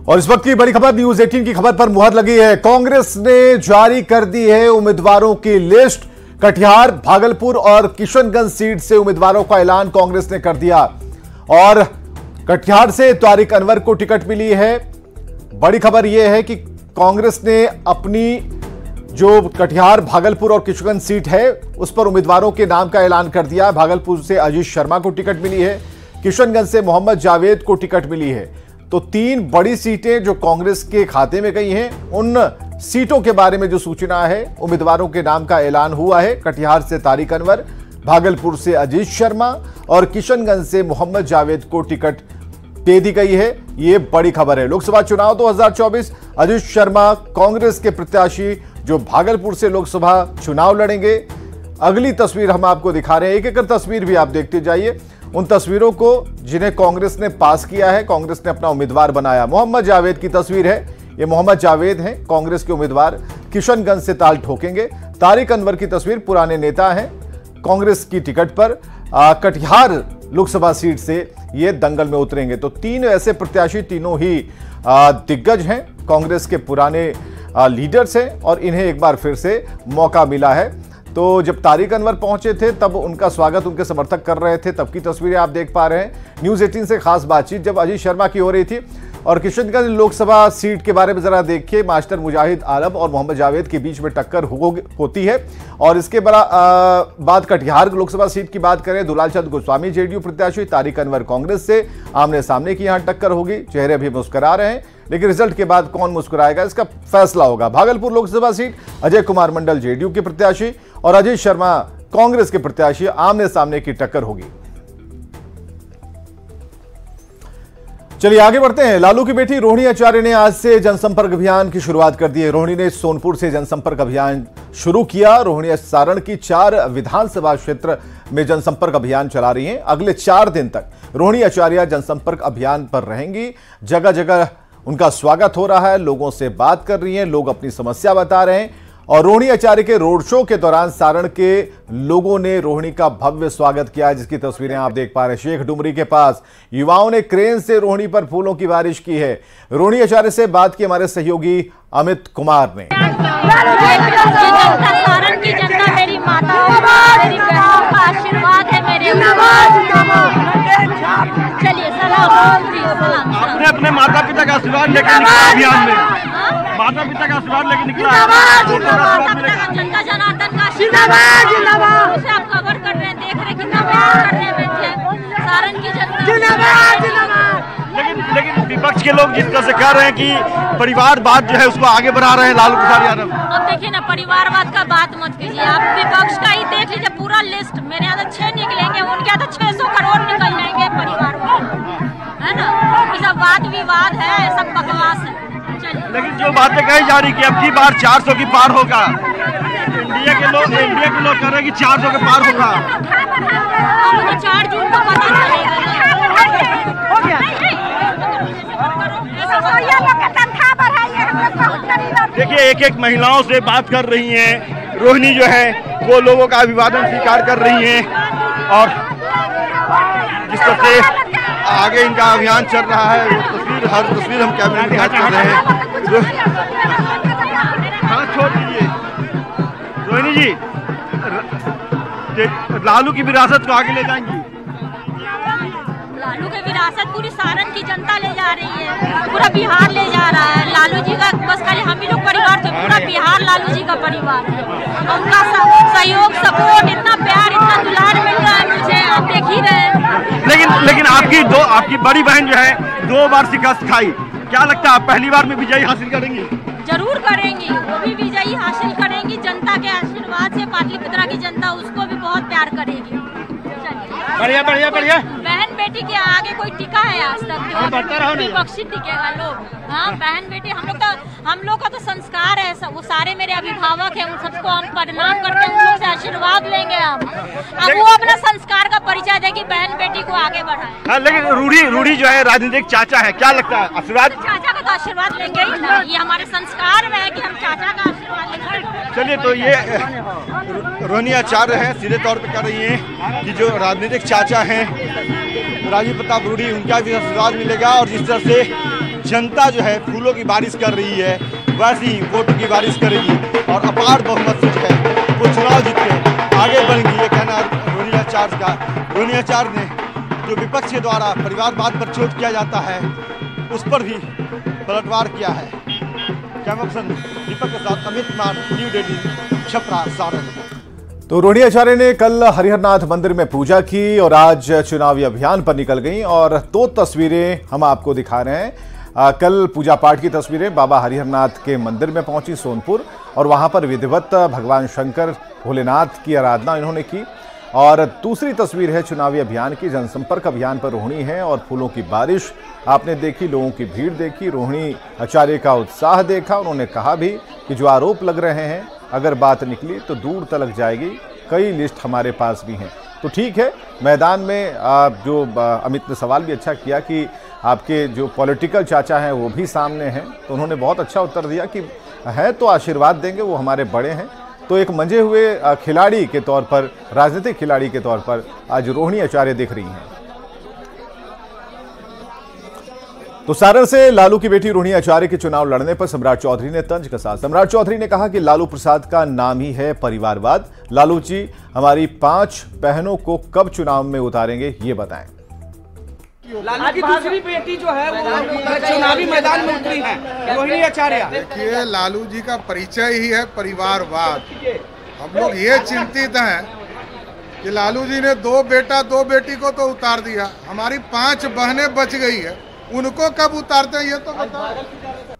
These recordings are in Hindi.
और इस वक्त की बड़ी खबर न्यूज 18 की खबर पर मुहर लगी है। कांग्रेस ने जारी कर दी है उम्मीदवारों की लिस्ट। कटिहार, भागलपुर और किशनगंज सीट से उम्मीदवारों का ऐलान कांग्रेस ने कर दिया और कटिहार से तारिक अनवर को टिकट मिली है। बड़ी खबर यह है कि कांग्रेस ने अपनी जो कटिहार, भागलपुर और किशनगंज सीट है उस पर उम्मीदवारों के नाम का ऐलान कर दिया। भागलपुर से अजीत शर्मा को टिकट मिली है, किशनगंज से मोहम्मद जावेद को टिकट मिली है। तो तीन बड़ी सीटें जो कांग्रेस के खाते में गई हैं, उन सीटों के बारे में जो सूचना है, उम्मीदवारों के नाम का ऐलान हुआ है। कटिहार से तारिक अनवर, भागलपुर से अजीत शर्मा और किशनगंज से मोहम्मद जावेद को टिकट दे दी गई है। ये बड़ी खबर है। लोकसभा चुनाव 2024, अजीत शर्मा कांग्रेस के प्रत्याशी जो भागलपुर से लोकसभा चुनाव लड़ेंगे। अगली तस्वीर हम आपको दिखा रहे हैं, एक एक तस्वीर भी आप देखते जाइए। उन तस्वीरों को जिन्हें कांग्रेस ने पास किया है, कांग्रेस ने अपना उम्मीदवार बनाया। मोहम्मद जावेद की तस्वीर है, ये मोहम्मद जावेद हैं कांग्रेस के उम्मीदवार, किशनगंज से ताल ठोकेंगे। तारिक अनवर की तस्वीर, पुराने नेता हैं, कांग्रेस की टिकट पर कटिहार लोकसभा सीट से ये दंगल में उतरेंगे। तो तीन ऐसे प्रत्याशी, तीनों ही दिग्गज हैं, कांग्रेस के पुराने लीडर्स हैं और इन्हें एक बार फिर से मौका मिला है। तो जब तारिक अनवर पहुंचे थे तब उनका स्वागत उनके समर्थक कर रहे थे, तब की तस्वीरें आप देख पा रहे हैं। न्यूज 18 से खास बातचीत जब अजीत शर्मा की हो रही थी। और किशनगंज लोकसभा सीट के बारे में जरा देखिए। मास्टर मुजाहिद आलम और मोहम्मद जावेद के बीच में टक्कर होती है। और इसके बाद कटिहार लोकसभा सीट की बात करें, दुलाल चंद गोस्वामी जेडीयू प्रत्याशी, तारिक अनवर कांग्रेस से आमने सामने की यहां टक्कर होगी। चेहरे भी मुस्कुरा रहे हैं, लेकिन रिजल्ट के बाद कौन मुस्कुराएगा इसका फैसला होगा। भागलपुर लोकसभा सीट, अजय कुमार मंडल जेडीयू के प्रत्याशी और अजीत शर्मा कांग्रेस के प्रत्याशी, आमने सामने की टक्कर होगी। चलिए आगे बढ़ते हैं। लालू की बेटी रोहिणी आचार्य ने आज से जनसंपर्क अभियान की शुरुआत कर दी है। रोहिणी ने सोनपुर से जनसंपर्क अभियान शुरू किया। रोहिणी सारण की 4 विधानसभा क्षेत्र में जनसंपर्क अभियान चला रही हैं। अगले 4 दिन तक रोहिणी आचार्य जनसंपर्क अभियान पर रहेंगी। जगह जगह उनका स्वागत हो रहा है, लोगों से बात कर रही हैं, लोग अपनी समस्या बता रहे हैं। और रोहिणी आचार्य के रोड शो के दौरान सारण के लोगों ने रोहिणी का भव्य स्वागत किया, जिसकी तस्वीरें आप देख पा रहे हैं। शेख डुमरी के पास युवाओं ने क्रेन से रोहिणी पर फूलों की बारिश की है। रोहिणी आचार्य से बात की हमारे सहयोगी अमित कुमार ने। सारण की जनता मेरी माता, मेरी बहनों का आशीर्वाद है मेरे। चलिए सलाम। आपने अपने माता पिता का आशीर्वाद लेकर निकला अभियान में, माता पिता का आशीर्वाद लेकर निकला। जनता जनार्दन का आशीर्वाद उसे आप कवर कर रहे हैं, देख रहे कितना प्यार कर रहे हैं सारण की जनता। लेकिन विपक्ष के लोग जिस तरह से कह रहे हैं कि परिवारवाद जो है उसको आगे बढ़ा रहे हैं लालू प्रसाद यादव। अब देखिए ना, परिवारवाद का बात मत कीजिए आप। विपक्ष का ही देख लीजिए पूरा लिस्ट। मेरे यहाँ तो 6 निकलेंगे, उनके यहाँ तो 600 करोड़ निकल जाएंगे परिवारवाद, है ना। ये सब वाद विवाद है, सब बकवास है। लेकिन जो बातें कही जा रही कि अब की बार 400 की पार होगा, इंडिया के लोग कह रहे हैं कि 400 के पार होगा। अब 4 जून को पता चलेगा। देखिए, एक महिलाओं से बात कर रही हैं। रोहिणी जो है वो लोगों का अभिवादन स्वीकार कर रही हैं और जिस तरह से आगे इनका अभियान चल रहा है, हर तस्वीर हम कैमरे में कैद कर रहे हैं। हाँ, छोड़ दीजिए रोहिणी जी, लालू की विरासत को आगे ले जाएंगी। लालू की विरासत पूरी सारण की जनता ले जा रही है, पूरा बिहार ले जा रहा है। लालू जी का बस खाली हम ही लोग परिवार थे, पूरा बिहार लालू जी का परिवार है। उनका सहयोग, सपोर्ट, इतना प्यार, इतना दुलार मिल रहा है मुझे, आप देख ही रहे हैं। लेकिन आपकी बड़ी बहन जो है 2 बार शिकस्त खाई, क्या लगता है आप पहली बार में विजयी हासिल करेंगी? जरूर करेंगी, वो भी विजयी हासिल करेंगी। जनता के आशीर्वाद से पाटलिपुत्रा की जनता उसको भी बहुत प्यार करेगी। बढ़िया बढ़िया बढ़िया। बहन बेटी के आगे कोई टिका है आज तक? विपक्षी टिकेगा लोग। हाँ, बहन बेटी हम लोग का तो संस्कार है। वो सारे मेरे अभिभावक हैं, उन सबको हम प्रणाम करके उन लोग से आशीर्वाद लेंगे। अब वो अपना संस्कार का परिचय देगी, बहन बेटी को आगे बढ़ाए। हाँ, लेकिन रूढ़ी जो है राजनीतिक चाचा है, क्या लगता है आशीर्वाद? चाचा का तो आशीर्वाद लेंगे ही ना, ये हमारे संस्कार में है कि हम चाचा का आशीर्वाद लेंगे। चलिए, तो ये रोहिणी आचार्य हैं, सीधे तौर पे कह रही हैं कि जो राजनीतिक चाचा हैं राजीव प्रताप रूडी, उनका भी आशीर्वाद मिलेगा। और जिस तरह से जनता जो है फूलों की बारिश कर रही है, वैसे ही वोटों की बारिश करेगी और अपार बहुमत से जो है वो चुनाव जीत के आगे बढ़ेंगी। ये कहना रोहिणी का। रोहिणी आचार्य ने जो विपक्ष के द्वारा परिवारवाद पर चोट किया जाता है उस पर भी पलटवार किया है। कैमरा पर्सन दीपक के साथ अमित कुमार, न्यूज़ 18 छपरा सारण। तो रोहिणी आचार्य ने कल हरिहरनाथ मंदिर में पूजा की और आज चुनावी अभियान पर निकल गई और 2 तस्वीरें हम आपको दिखा रहे हैं। कल पूजा पाठ की तस्वीरें बाबा हरिहरनाथ के मंदिर में पहुंची सोनपुर और वहां पर विधिवत भगवान शंकर भोलेनाथ की आराधना इन्होंने की। और दूसरी तस्वीर है चुनावी अभियान की, जनसंपर्क अभियान पर रोहिणी है और फूलों की बारिश आपने देखी, लोगों की भीड़ देखी, रोहिणी आचार्य का उत्साह देखा। उन्होंने कहा भी कि जो आरोप लग रहे हैं अगर बात निकली तो दूर तलक जाएगी, कई लिस्ट हमारे पास भी हैं। तो ठीक है, मैदान में जो अमित ने सवाल भी अच्छा किया कि आपके जो पॉलिटिकल चाचा हैं वो भी सामने हैं, तो उन्होंने बहुत अच्छा उत्तर दिया कि है तो आशीर्वाद देंगे, वो हमारे बड़े हैं। तो एक मंजे हुए खिलाड़ी के तौर पर, राजनीतिक खिलाड़ी के तौर पर आज रोहिणी आचार्य दिख रही हैं। तो सारण से लालू की बेटी रोहिणी आचार्य के चुनाव लड़ने पर सम्राट चौधरी ने तंज कसा। सम्राट चौधरी ने कहा कि लालू प्रसाद का नाम ही है परिवारवाद। लालू जी हमारी 5 बहनों को कब चुनाव में उतारेंगे ये बताएं। लालू की दूसरी बेटी जो है वो चुनावी मैदान में उतरी है, रोहिणी आचार्य। देखिए, लालू जी का परिचय ही है परिवारवाद। हम लोग ये चिंतित हैं कि लालू जी ने 2 बेटा 2 बेटी को तो उतार दिया, हमारी 5 बहनें बच गई है, उनको कब उतारते हैं ये तो बताओ।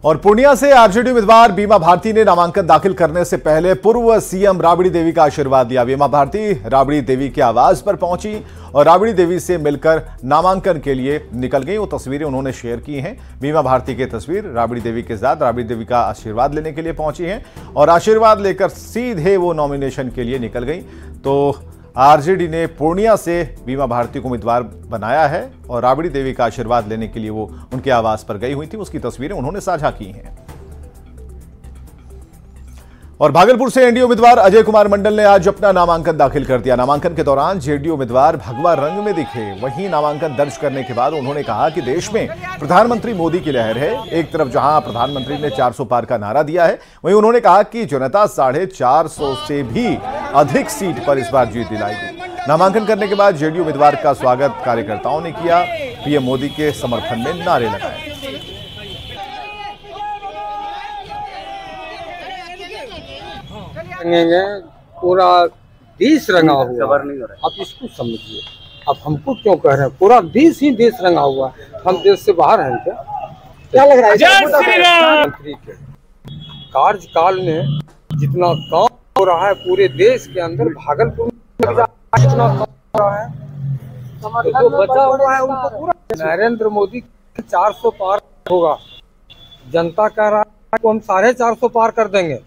और पूर्णिया से आरजेडी उम्मीदवार बीमा भारती ने नामांकन दाखिल करने से पहले पूर्व सीएम राबड़ी देवी का आशीर्वाद दिया। बीमा भारती राबड़ी देवी के आवास पर पहुंची और राबड़ी देवी से मिलकर नामांकन के लिए निकल गई। वो तस्वीरें उन्होंने शेयर की हैं। बीमा भारती की तस्वीर राबड़ी देवी के साथ राबड़ी देवी का आशीर्वाद लेने के लिए पहुंची हैं और आशीर्वाद लेकर सीधे वो नॉमिनेशन के लिए निकल गई। तो आरजेडी ने पूर्णिया से बीमा भारती को उम्मीदवार बनाया है और राबड़ी देवी का आशीर्वाद लेने के लिए वो उनके आवास पर गई हुई थी। उसकी तस्वीरें उन्होंने साझा की हैं। और भागलपुर से एनडीए उम्मीदवार अजय कुमार मंडल ने आज अपना नामांकन दाखिल कर दिया। नामांकन के दौरान जेडीयू उम्मीदवार भगवा रंग में दिखे। वहीं नामांकन दर्ज करने के बाद उन्होंने कहा कि देश में प्रधानमंत्री मोदी की लहर है। एक तरफ जहां प्रधानमंत्री ने 400 पार का नारा दिया है, वहीं उन्होंने कहा कि जनता 450 से भी अधिक सीट पर इस बार जीत दिलाएगी। नामांकन करने के बाद जेडीयू उम्मीदवार का स्वागत कार्यकर्ताओं ने किया। पीएम मोदी के समर्थन में नारे लगाए। पूरा देश रंगा हुआ, आप इसको समझिए। अब हमको क्यों कह रहे हैं, पूरा देश ही देश रंगा हुआ है। हम देश से बाहर हैं क्या लग रहा है? प्रधानमंत्री के कार्यकाल में जितना काम हो रहा है पूरे देश के अंदर, भागलपुर में जितना काम हो रहा है, तो जो बचा हुआ है उनको पूरा नरेंद्र मोदी 400 पार होगा। जनता कह रहा है कि हम 450 पार कर देंगे।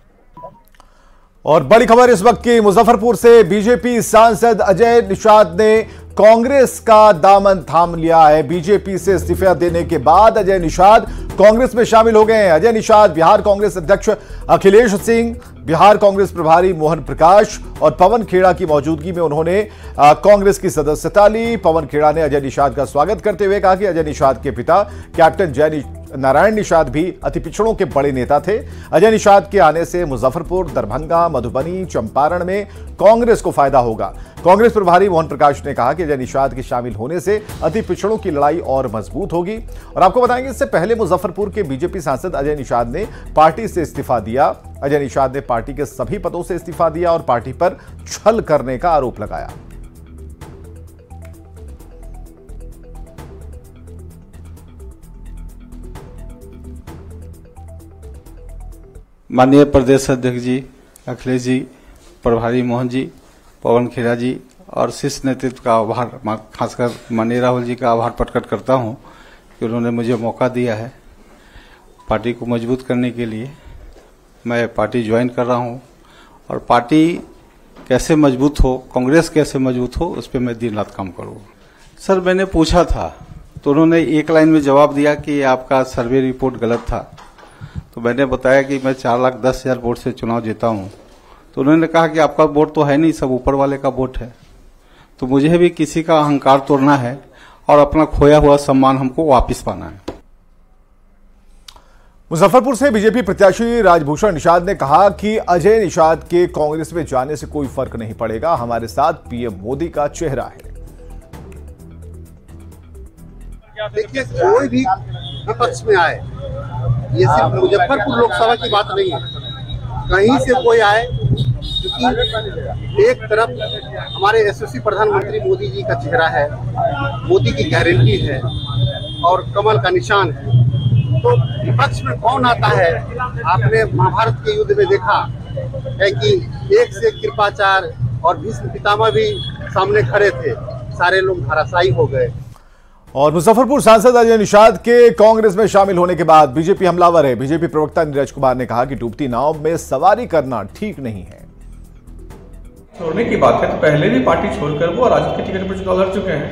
और बड़ी खबर इस वक्त की मुजफ्फरपुर से, बीजेपी सांसद अजय निषाद ने कांग्रेस का दामन थाम लिया है। बीजेपी से इस्तीफा देने के बाद अजय निषाद कांग्रेस में शामिल हो गए हैं। अजय निषाद बिहार कांग्रेस अध्यक्ष अखिलेश सिंह, बिहार कांग्रेस प्रभारी मोहन प्रकाश और पवन खेड़ा की मौजूदगी में उन्होंने कांग्रेस की सदस्यता ली। पवन खेड़ा ने अजय निषाद का स्वागत करते हुए कहा कि अजय निषाद के पिता कैप्टन जय नारायण निषाद भी अति पिछड़ों के बड़े नेता थे। अजय निषाद के आने से मुजफ्फरपुर, दरभंगा, मधुबनी, चंपारण में कांग्रेस को फायदा होगा। कांग्रेस प्रभारी मोहन प्रकाश ने कहा कि अजय निषाद के शामिल होने से अति पिछड़ों की लड़ाई और मजबूत होगी। और आपको बताएंगे, इससे पहले मुजफ्फरपुर के बीजेपी सांसद अजय निषाद ने पार्टी से इस्तीफा दिया। अजय निषाद ने पार्टी के सभी पदों से इस्तीफा दिया और पार्टी पर छल करने का आरोप लगाया। माननीय प्रदेश अध्यक्ष जी अखिलेश जी, प्रभारी मोहन जी, पवन खेड़ा जी और शीर्ष नेतृत्व का आभार, खासकर माननीय राहुल जी का आभार प्रकट करता हूं कि उन्होंने मुझे मौका दिया है पार्टी को मजबूत करने के लिए। मैं पार्टी ज्वाइन कर रहा हूं और पार्टी कैसे मजबूत हो, कांग्रेस कैसे मजबूत हो, उस पर मैं दिन रात काम करूँगा। सर, मैंने पूछा था तो उन्होंने एक लाइन में जवाब दिया कि आपका सर्वे रिपोर्ट गलत था। तो मैंने बताया कि मैं 4,10,000 वोट से चुनाव जीता हूं। तो उन्होंने कहा कि आपका वोट तो है नहीं, सब ऊपर वाले का वोट है। तो मुझे भी किसी का अहंकार तोड़ना है और अपना खोया हुआ सम्मान हमको वापस पाना है। मुजफ्फरपुर से बीजेपी प्रत्याशी राजभूषण निषाद ने कहा कि अजय निषाद के कांग्रेस में जाने से कोई फर्क नहीं पड़ेगा, हमारे साथ पीएम मोदी का चेहरा है। देखिए, कोई भी विपक्ष में आए, ये सिर्फ मुजफ्फरपुर लोकसभा की बात नहीं है, कहीं से कोई आए, क्योंकि एक तरफ हमारे यशस्वी प्रधानमंत्री मोदी जी का चेहरा है, मोदी की गारंटी है और कमल का निशान है। तो विपक्ष में कौन आता है? आपने महाभारत के युद्ध में देखा है कि एक से कृपाचार्य और भीष्म पितामह भी सामने खड़े थे, सारे लोग धराशायी हो गए। और मुजफ्फरपुर सांसद अजय निषाद के कांग्रेस में शामिल होने के बाद बीजेपी हमलावर है। बीजेपी प्रवक्ता नीरज कुमार ने कहा कि डूबती नाव में सवारी करना ठीक नहीं है। छोड़ने की बात है तो पहले भी पार्टी छोड़कर वो राजद के टिकट पर चुनाव लड़ चुके हैं,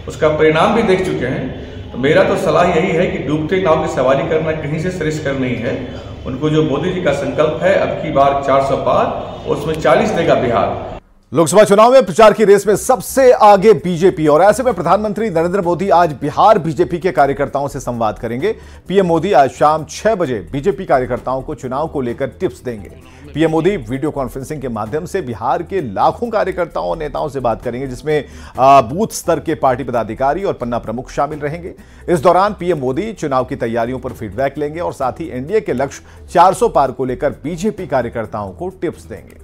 उसका परिणाम भी देख चुके हैं। तो मेरा तो सलाह यही है कि डूबते नाव की सवारी करना कहीं से श्रेष्ठकर नहीं है। उनको जो मोदी जी का संकल्प है अब की बार 400 पार, उसमें 40 देगा बिहार। लोकसभा चुनाव में प्रचार की रेस में सबसे आगे बीजेपी, और ऐसे में प्रधानमंत्री नरेंद्र मोदी आज बिहार बीजेपी के कार्यकर्ताओं से संवाद करेंगे। पीएम मोदी आज शाम 6 बजे बीजेपी कार्यकर्ताओं को चुनाव को लेकर टिप्स देंगे। पीएम मोदी वीडियो कॉन्फ्रेंसिंग के माध्यम से बिहार के लाखों कार्यकर्ताओं और नेताओं से बात करेंगे, जिसमें बूथ स्तर के पार्टी पदाधिकारी और पन्ना प्रमुख शामिल रहेंगे। इस दौरान पीएम मोदी चुनाव की तैयारियों पर फीडबैक लेंगे और साथ ही एनडीए के लक्ष्य 400 पार को लेकर बीजेपी कार्यकर्ताओं को टिप्स देंगे।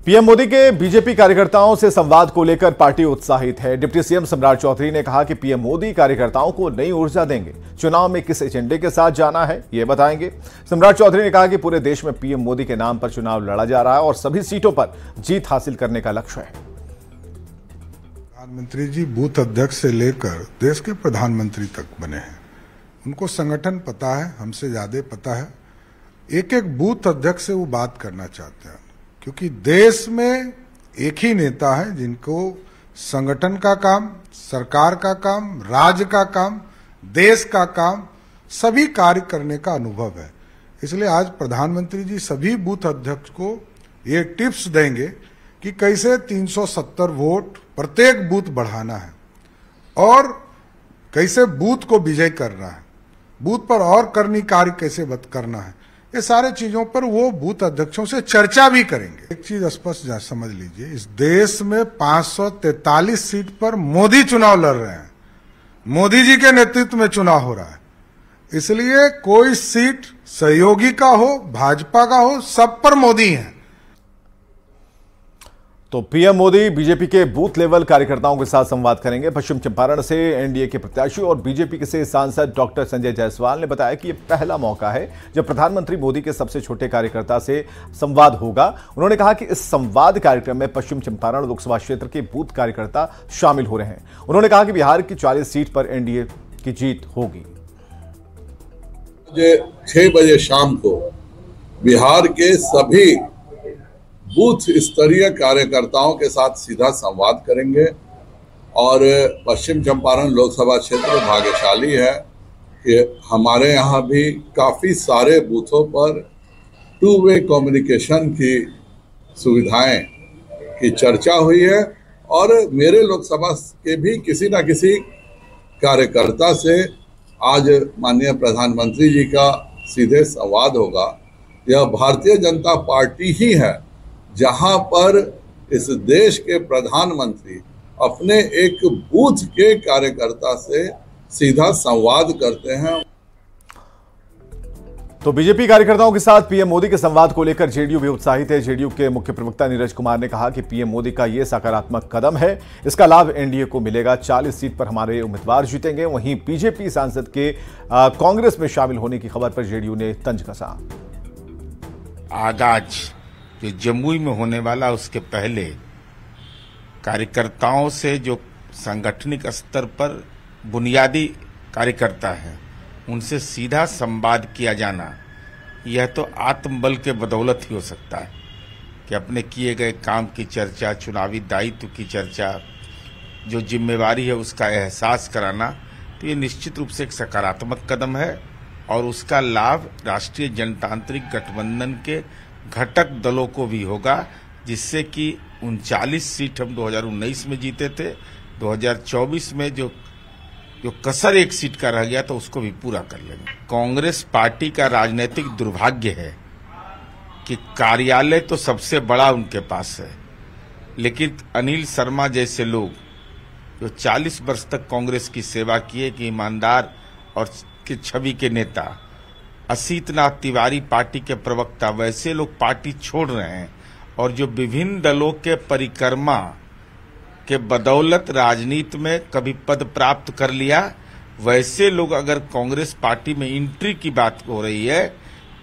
पीएम मोदी के बीजेपी कार्यकर्ताओं से संवाद को लेकर पार्टी उत्साहित है। डिप्टी सीएम सम्राट चौधरी ने कहा कि पीएम मोदी कार्यकर्ताओं को नई ऊर्जा देंगे। चुनाव में किस एजेंडे के साथ जाना है ये बताएंगे। सम्राट चौधरी ने कहा कि पूरे देश में पीएम मोदी के नाम पर चुनाव लड़ा जा रहा है और सभी सीटों पर जीत हासिल करने का लक्ष्य है। प्रधानमंत्री जी बूथ अध्यक्ष से लेकर देश के प्रधानमंत्री तक बने हैं, उनको संगठन पता है, हमसे ज्यादा पता है। एक एक बूथ अध्यक्ष से वो बात करना चाहते हैं, क्योंकि देश में एक ही नेता है जिनको संगठन का काम, सरकार का काम, राज्य का काम, देश का काम, सभी कार्य करने का अनुभव है। इसलिए आज प्रधानमंत्री जी सभी बूथ अध्यक्ष को ये टिप्स देंगे कि कैसे 370 वोट प्रत्येक बूथ बढ़ाना है और कैसे बूथ को विजय करना है, बूथ पर और करनी कार्य कैसे करना है। ये सारे चीजों पर वो बूथ अध्यक्षों से चर्चा भी करेंगे। एक चीज स्पष्ट समझ लीजिए, इस देश में 543 सीट पर मोदी चुनाव लड़ रहे हैं, मोदी जी के नेतृत्व में चुनाव हो रहा है। इसलिए कोई सीट सहयोगी का हो, भाजपा का हो, सब पर मोदी है। तो पीएम मोदी बीजेपी के बूथ लेवल कार्यकर्ताओं के साथ संवाद करेंगे। पश्चिम चंपारण से एनडीए के प्रत्याशी और बीजेपी के से सांसद डॉक्टर संजय जायसवाल ने बताया कि यह पहला मौका है जब प्रधानमंत्री मोदी के सबसे छोटे कार्यकर्ता से संवाद होगा। उन्होंने कहा कि इस संवाद कार्यक्रम में पश्चिम चंपारण लोकसभा क्षेत्र के बूथ कार्यकर्ता शामिल हो रहे हैं। उन्होंने कहा कि बिहार की 40 सीट पर एनडीए की जीत होगी। 6 बजे शाम को बिहार के सभी बूथ स्तरीय कार्यकर्ताओं के साथ सीधा संवाद करेंगे और पश्चिम चंपारण लोकसभा क्षेत्र भाग्यशाली है कि हमारे यहाँ भी काफ़ी सारे बूथों पर 2 वे कम्युनिकेशन की सुविधाएं की चर्चा हुई है और मेरे लोकसभा के भी किसी न किसी कार्यकर्ता से आज माननीय प्रधानमंत्री जी का सीधे संवाद होगा। यह भारतीय जनता पार्टी ही है जहां पर इस देश के प्रधानमंत्री अपने एक बूथ के कार्यकर्ता से सीधा संवाद करते हैं। तो बीजेपी कार्यकर्ताओं के साथ पीएम मोदी के संवाद को लेकर जेडीयू भी उत्साहित है। जेडीयू के मुख्य प्रवक्ता नीरज कुमार ने कहा कि पीएम मोदी का यह सकारात्मक कदम है, इसका लाभ एनडीए को मिलेगा। 40 सीट पर हमारे उम्मीदवार जीतेंगे। वहीं बीजेपी सांसद के कांग्रेस में शामिल होने की खबर पर जेडीयू ने तंज कसा। आगाज जो जमुई में होने वाला, उसके पहले कार्यकर्ताओं से जो सांगठनिक स्तर पर बुनियादी कार्यकर्ता हैं उनसे सीधा संवाद किया जाना, यह तो आत्मबल के बदौलत ही हो सकता है कि अपने किए गए काम की चर्चा, चुनावी दायित्व की चर्चा, जो जिम्मेवारी है उसका एहसास कराना, तो ये निश्चित रूप से एक सकारात्मक कदम है और उसका लाभ राष्ट्रीय जनतांत्रिक गठबंधन के घटक दलों को भी होगा, जिससे कि 39 सीट हम 2019 में जीते थे, 2024 में जो कसर एक सीट का रह गया तो उसको भी पूरा कर लेंगे। कांग्रेस पार्टी का राजनीतिक दुर्भाग्य है कि कार्यालय तो सबसे बड़ा उनके पास है, लेकिन अनिल शर्मा जैसे लोग जो 40 वर्ष तक कांग्रेस की सेवा किए, कि ईमानदार और की छवि के नेता, असीतनाथ तिवारी पार्टी के प्रवक्ता, वैसे लोग पार्टी छोड़ रहे हैं और जो विभिन्न दलों के परिक्रमा के बदौलत राजनीति में कभी पद प्राप्त कर लिया, वैसे लोग अगर कांग्रेस पार्टी में एंट्री की बात हो रही है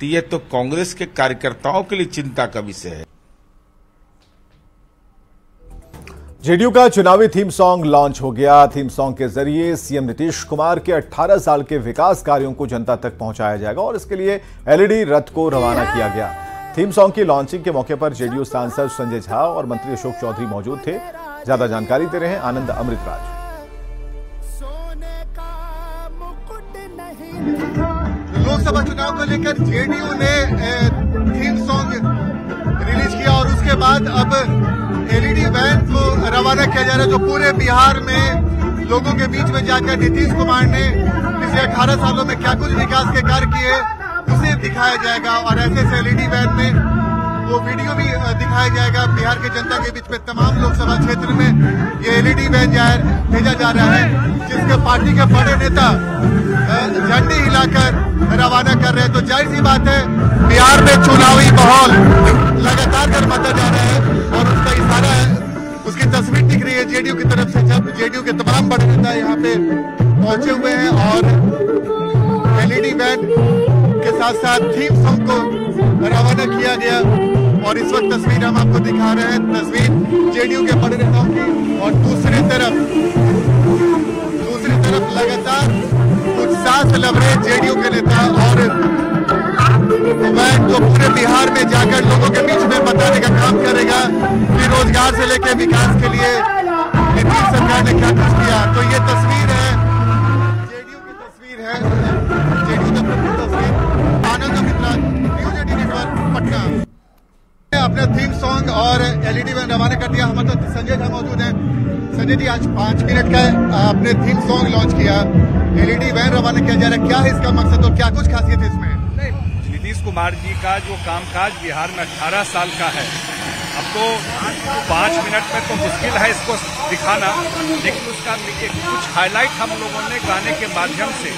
तो ये तो कांग्रेस के कार्यकर्ताओं के लिए चिंता का विषय है। जेडीयू का चुनावी थीम सॉन्ग लॉन्च हो गया। थीम सॉन्ग के जरिए सीएम नीतीश कुमार के 18 साल के विकास कार्यों को जनता तक पहुंचाया जाएगा और इसके लिए एलईडी रथ को रवाना किया गया। थीम सॉन्ग की लॉन्चिंग के मौके पर जेडीयू सांसद संजय झा और मंत्री अशोक चौधरी मौजूद थे। ज्यादा जानकारी दे रहे हैं आनंद अमृतराज। लोकसभा चुनाव को लेकर जेडीयू ने थीम सॉन्ग रिलीज किया और उसके बाद अब एलईडी वैन को रवाना किया जा रहा है, जो पूरे बिहार में लोगों के बीच में जाकर नीतीश कुमार ने पिछले 18 सालों में क्या कुछ विकास के कार्य किए उसे दिखाया जाएगा। और ऐसे एलईडी वैन में वो वीडियो भी दिखाया जाएगा। बिहार के जनता के बीच में तमाम लोकसभा क्षेत्र में ये एलईडी वैन भेजा जा रहा है, जिसके पार्टी के बड़े नेता झंडे हिलाकर रवाना कर रहे हैं। तो जाहिर सी बात है, बिहार में चुनावी माहौल लगातार गर्माता जा रहा है और उसका इशारा है, उसकी तस्वीर दिख रही है जेडीयू की तरफ से, जब जेडीयू के तमाम बड़े नेता यहाँ पे पहुंचे हुए हैं और एलईडी वैन के साथ साथ थीम सॉन्ग को रवाना किया गया। और इस वक्त तस्वीर हम आपको दिखा रहे हैं, तस्वीर जेडीयू के बड़े नेताओं की। और दूसरी तरफ लगातार उत्साह से लग रहे जेडीयू के नेता और वैन जो पूरे बिहार में जाकर लोगों के बीच में बताने का काम करेगा कि रोजगार से लेकर विकास के लिए नीतीश सरकार ने क्या कुछ किया। तो ये तस्वीर है, जेडीयू की तस्वीर है, जेडीयू की तस्वीर। आनंद अमृतराज, न्यूज 18 नेटवर्क, पटना। अपने थीम सॉन्ग और एलईडी वैन रवाना कर दिया। हमारे साथ संजय झा मौजूद हैं। संजय जी, आज 5 मिनट का आपने थीम सॉन्ग लॉन्च किया, एलईडी वैन रवाना किया जा रहा है, क्या है इसका मकसद और क्या कुछ खासियत है इसमें? नीतीश कुमार जी का जो कामकाज बिहार में 18 साल का है, अब तो 5 मिनट में तो मुश्किल है इसको दिखाना, लेकिन उसका कुछ हाईलाइट हम लोगों ने गाने के माध्यम से,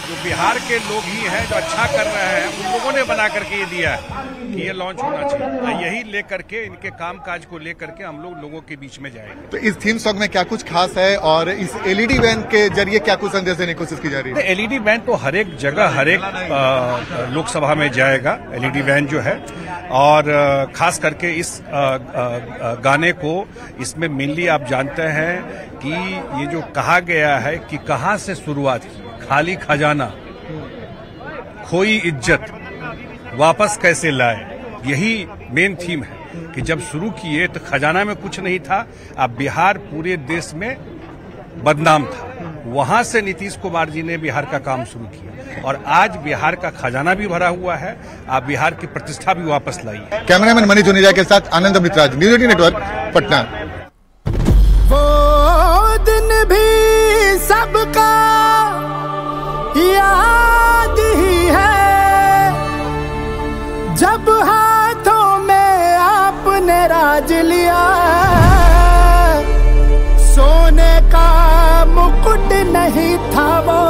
जो बिहार के लोग ही हैं जो अच्छा कर रहे हैं उन लोगों ने बना करके ये दिया है कि ये लॉन्च होना चाहिए। यही लेकर के, इनके कामकाज को लेकर के हम लोगों के बीच में जाएंगे। तो इस थीम सॉन्ग में क्या कुछ खास है और इस एलईडी वैन के जरिए क्या कुछ संदेश देने की कोशिश की जा रही है? एलईडी वैन तो हर एक जगह, हर एक लोकसभा में जाएगा एलईडी वैन जो है। और खास करके इस गाने को, इसमें मेनली आप जानते हैं कि ये जो कहा गया है कि कहाँ से शुरुआत की, खाली खजाना, खोई इज्जत वापस कैसे लाए, यही मेन थीम है कि जब शुरू किए तो खजाना में कुछ नहीं था, अब बिहार पूरे देश में बदनाम था, वहां से नीतीश कुमार जी ने बिहार का काम शुरू किया और आज बिहार का खजाना भी भरा हुआ है, आप बिहार की प्रतिष्ठा भी वापस लाई है। कैमरामैन मनीष जुनेजा के साथ आनंद अमृतराज, न्यूज 18 नेटवर्क, पटना। वो दिन भी सबका याद ही है, जब हाथों में आपने राज लिया, सोने का मुकुट नहीं था वो,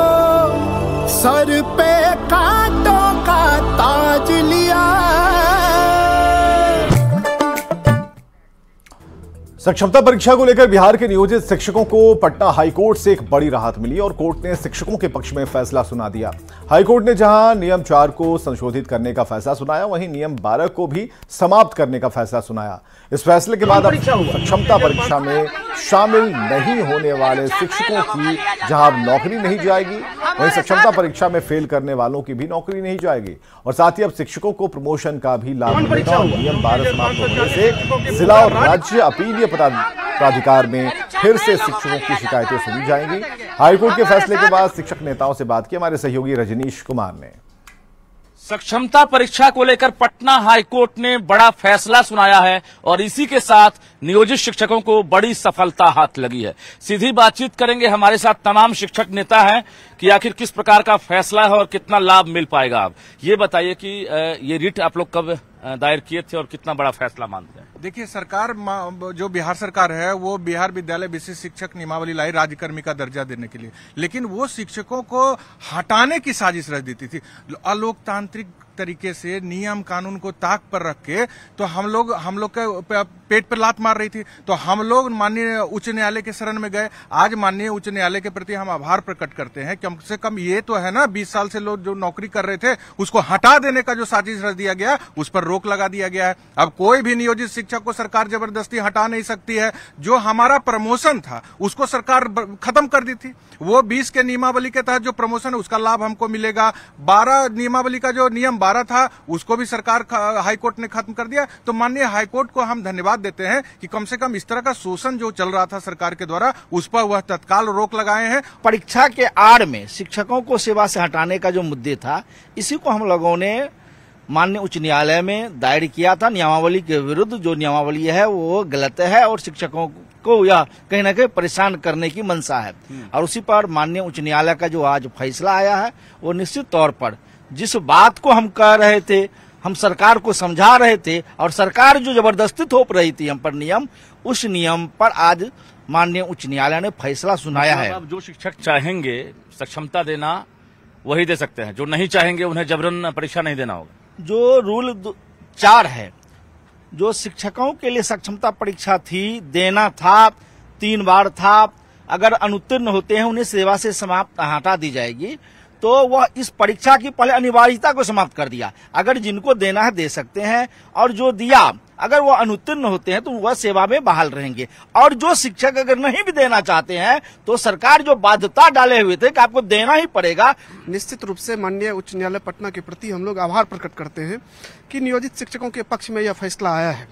सर पे कांटों का ताज लिया। सक्षमता परीक्षा को लेकर बिहार के नियोजित शिक्षकों को पटना हाईकोर्ट से एक बड़ी राहत मिली और कोर्ट ने शिक्षकों के पक्ष में फैसला सुना दिया। हाईकोर्ट ने जहां नियम 4 को संशोधित करने का फैसला सुनाया, वहीं नियम 12 को भी समाप्त करने का फैसला सुनाया। इस फैसले के बाद अब सक्षमता परीक्षा में शामिल नहीं होने वाले शिक्षकों की जहां अब नौकरी नहीं जाएगी, वहीं सक्षमता परीक्षा में फेल करने वालों की भी नौकरी नहीं जाएगी और साथ ही अब शिक्षकों को प्रमोशन का भी लाभ मिलेगा। नियम 12 समाप्त होने से जिला और राज्य अपीलीय प्राधिकार में फिर से शिक्षकों की शिकायतें सुनी जाएंगी। हाईकोर्ट के फैसले के बाद शिक्षक नेताओं से बात की हमारे सहयोगी रजनीश कुमार ने। सक्षमता परीक्षा को लेकर पटना हाईकोर्ट ने बड़ा फैसला सुनाया है और इसी के साथ नियोजित शिक्षकों को बड़ी सफलता हाथ लगी है। सीधी बातचीत करेंगे, हमारे साथ तमाम शिक्षक नेता हैं कि आखिर किस प्रकार का फैसला है और कितना लाभ मिल पाएगा। आप ये बताइए कि ये रिट आप लोग कब दायर किए थे और कितना बड़ा फैसला मानते हैं? देखिए, सरकार जो बिहार सरकार है वो बिहार विद्यालय विशिष्ट शिक्षक नियमावली लाई राज्यकर्मी का दर्जा देने के लिए, लेकिन वो शिक्षकों को हटाने की साजिश रच देती थी। अलोकतांत्रिक तरीके से नियम कानून को ताक पर रख के तो हम लोग के पेट पर लात मार रही थी। तो हम लोग माननीय उच्च न्यायालय के शरण में गए। आज माननीय उच्च न्यायालय के प्रति हम आभार प्रकट करते हैं। कम से कम ये तो है ना, 20 साल से लोग जो नौकरी कर रहे थे उसको हटा देने का जो साजिश रच दिया गया, उस पर रोक लगा दिया गया है। अब कोई भी नियोजित शिक्षक को सरकार जबरदस्ती हटा नहीं सकती है। जो हमारा प्रमोशन था उसको सरकार खत्म कर दी थी। वो 20 के नियमावली के तहत जो प्रमोशन है उसका लाभ हमको मिलेगा। 12 नियमावली का जो नियम 12 था उसको भी सरकार हाईकोर्ट ने खत्म कर दिया। तो माननीय हाईकोर्ट को हम धन्यवाद देते हैं कि कम से कम इस तरह का शोषण जो चल रहा था सरकार के द्वारा उस पर वह तत्काल रोक लगाए हैं। परीक्षा के आड़ में शिक्षकों को सेवा से हटाने का जो मुद्दे था, इसी को हम लोगों ने माननीय उच्च न्यायालय में दायर किया था। नियमावली के विरुद्ध जो नियमावली है वो गलत है और शिक्षकों को या कहीं ना कहीं परेशान करने की मंशा है। और उसी पर माननीय उच्च न्यायालय का जो आज फैसला आया है वो निश्चित तौर पर जिस बात को हम कह रहे थे, हम सरकार को समझा रहे थे और सरकार जो जबरदस्ती थोप रही थी हम पर नियम, उस नियम पर आज माननीय उच्च न्यायालय ने फैसला सुनाया है। अब जो शिक्षक चाहेंगे सक्षमता देना वही दे सकते हैं, जो नहीं चाहेंगे उन्हें जबरन परीक्षा नहीं देना होगा। जो रूल 4 है, जो शिक्षकों के लिए सक्षमता परीक्षा थी, देना था, 3 बार था, अगर अनुत्तीर्ण होते हैं उन्हें सेवा से समाप्त हटा दी जाएगी। तो वह इस परीक्षा की पहले अनिवार्यता को समाप्त कर दिया। अगर जिनको देना है दे सकते हैं और जो दिया अगर वो अनुत्तीर्ण होते हैं तो वह सेवा में बहाल रहेंगे। और जो शिक्षक अगर नहीं भी देना चाहते हैं तो सरकार जो बाध्यता डाले हुए थे कि आपको देना ही पड़ेगा। निश्चित रूप से माननीय उच्च न्यायालय पटना के प्रति हम लोग आभार प्रकट करते हैं कि नियोजित शिक्षकों के पक्ष में यह फैसला आया है।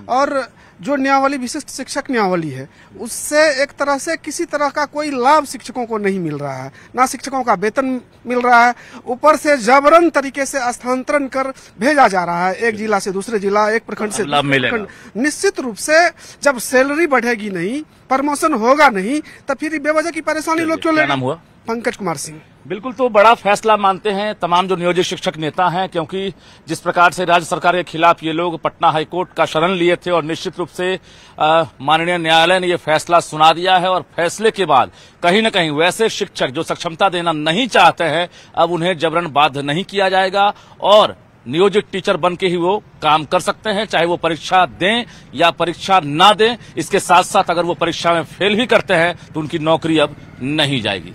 और जो न्यायावली विशिष्ट शिक्षक न्यायावली है उससे एक तरह से किसी तरह का कोई लाभ शिक्षकों को नहीं मिल रहा है, ना शिक्षकों का वेतन मिल रहा है, ऊपर से जबरन तरीके से स्थानांतरण कर भेजा जा रहा है एक जिला से दूसरे जिला, एक प्रखंड से दूसरे प्रखंड। निश्चित रूप से जब सैलरी बढ़ेगी नहीं, प्रमोशन होगा नहीं, तो फिर बेवजह की परेशानी लोग क्यों लेंगे। नाम हुआ? पंकज कुमार सिंह। बिल्कुल, तो बड़ा फैसला मानते हैं तमाम जो नियोजित शिक्षक नेता हैं, क्योंकि जिस प्रकार से राज्य सरकार के खिलाफ ये लोग पटना हाईकोर्ट का शरण लिए थे और निश्चित रूप से माननीय न्यायालय ने ये फैसला सुना दिया है। और फैसले के बाद कहीं न कहीं वैसे शिक्षक जो सक्षमता देना नहीं चाहते हैं अब उन्हें जबरन बाध्य नहीं किया जाएगा और नियोजित टीचर बन के ही वो काम कर सकते हैं, चाहे वो परीक्षा दें या परीक्षा ना दें। इसके साथ साथ अगर वो परीक्षा में फेल भी करते हैं तो उनकी नौकरी अब नहीं जाएगी।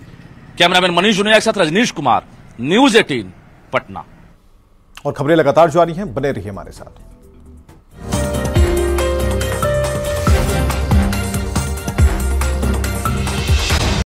कैमरामैन मनीष जुनिया के साथ रजनीश कुमार, न्यूज़ 18 पटना। और खबरें लगातार जारी हैं, बने रहिए हमारे साथ।